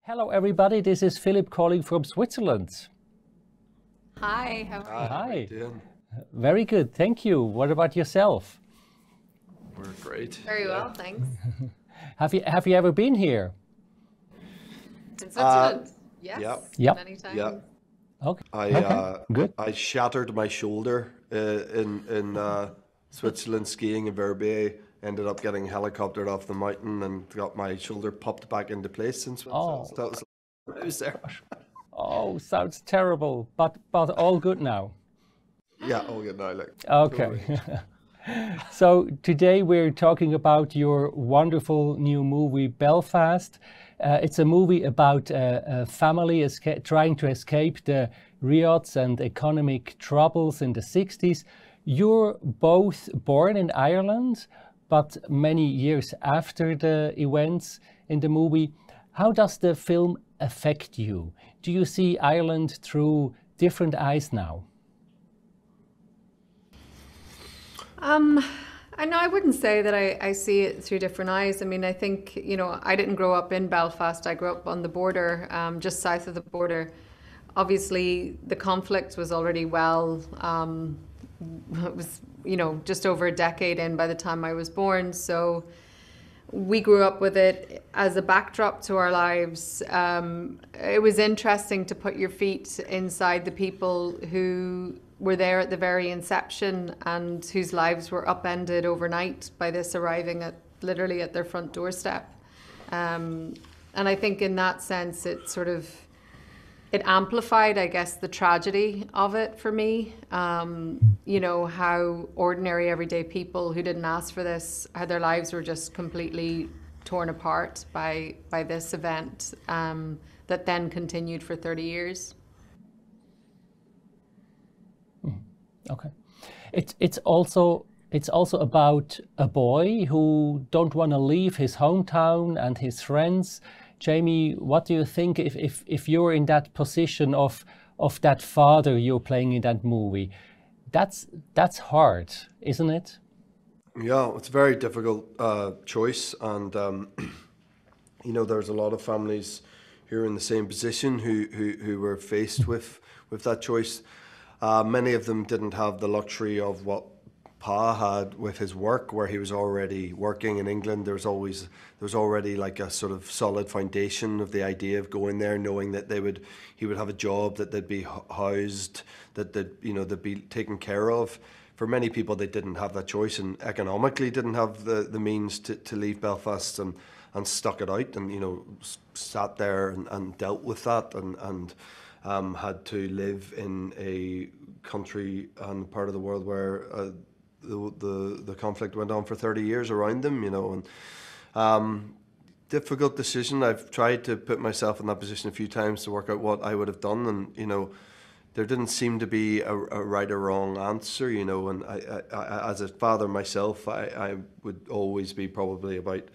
Hello everybody, this is Philip calling from Switzerland. Hi, how are you? Hi. How are you doing? Very good, thank you. What about yourself? We're great. Very well, thanks. Have you ever been here? In Switzerland? Yes, Yep. many times. Yeah, Okay. Good. I shattered my shoulder in Switzerland skiing in Verbier. Ended up getting helicoptered off the mountain and got my shoulder popped back into place in Switzerland. Oh. So that was I was there. Oh, sounds terrible, but all good now. Yeah, all good now. Like, Okay. So today we're talking about your wonderful new movie Belfast. It's a movie about a family trying to escape the riots and economic troubles in the 60s. You're both born in Ireland, but many years after the events in the movie. How does the film affect you? Do you see Ireland through different eyes now? I know I wouldn't say that I see it through different eyes. I mean, I think, you know, I didn't grow up in Belfast. I grew up on the border, just south of the border. Obviously, the conflict was already it was, you know, just over a decade in by the time I was born. So we grew up with it as a backdrop to our lives. It was interesting to put your feet inside the people who were there at the very inception and whose lives were upended overnight by this arriving literally at their front doorstep. And I think in that sense, it amplified, I guess, the tragedy of it for me. You know, how ordinary, everyday people who didn't ask for this, how their lives were just completely torn apart by this event that then continued for 30 years. Okay. It's also about a boy who don't want to leave his hometown and his friends. Jamie, what do you think if you're in that position of that father you're playing in that movie? That's hard, isn't it? Yeah, it's a very difficult choice, and you know, there's a lot of families who are in the same position who were faced with that choice. Many of them didn't have the luxury of what Pa had with his work, where he was already working in England. There was already like a sort of solid foundation of the idea of going there, knowing that he would have a job, that they'd be housed, that they'd be taken care of. For many people, they didn't have that choice, and economically didn't have the means to leave Belfast and stuck it out, and, you know, sat there and dealt with that, and had to live in a country and part of the world where the conflict went on for 30 years around them, you know. And difficult decision. I've tried to put myself in that position a few times to work out what I would have done, and, you know, there didn't seem to be a right or wrong answer, you know. And I as a father myself, I would always be probably about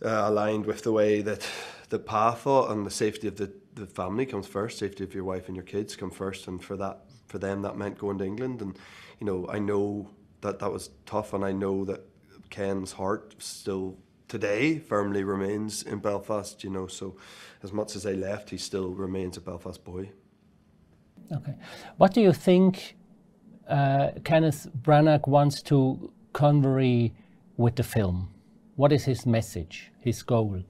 aligned with the way that the Pa thought, and the safety of the family comes first. Safety of your wife and your kids come first, and for them that meant going to England. And, you know, I know that was tough, and I know that Ken's heart still today firmly remains in Belfast, you know. So as much as I left, he still remains a Belfast boy. Okay. What do you think Kenneth Branagh wants to convey with the film? What is his message, his goal?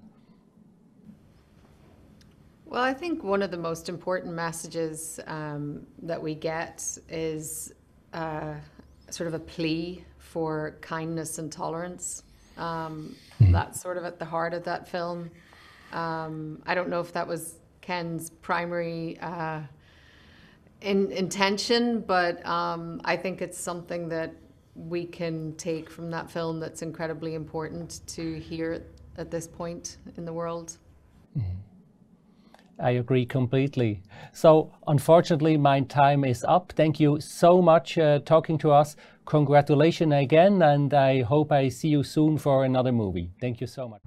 Well, I think one of the most important messages that we get is sort of a plea for kindness and tolerance. That's sort of at the heart of that film. I don't know if that was Ken's primary intention, but I think it's something that we can take from that film that's incredibly important to hear at this point in the world. I agree completely. So unfortunately, my time is up. Thank you so much talking to us. Congratulations again, and I hope I see you soon for another movie. Thank you so much.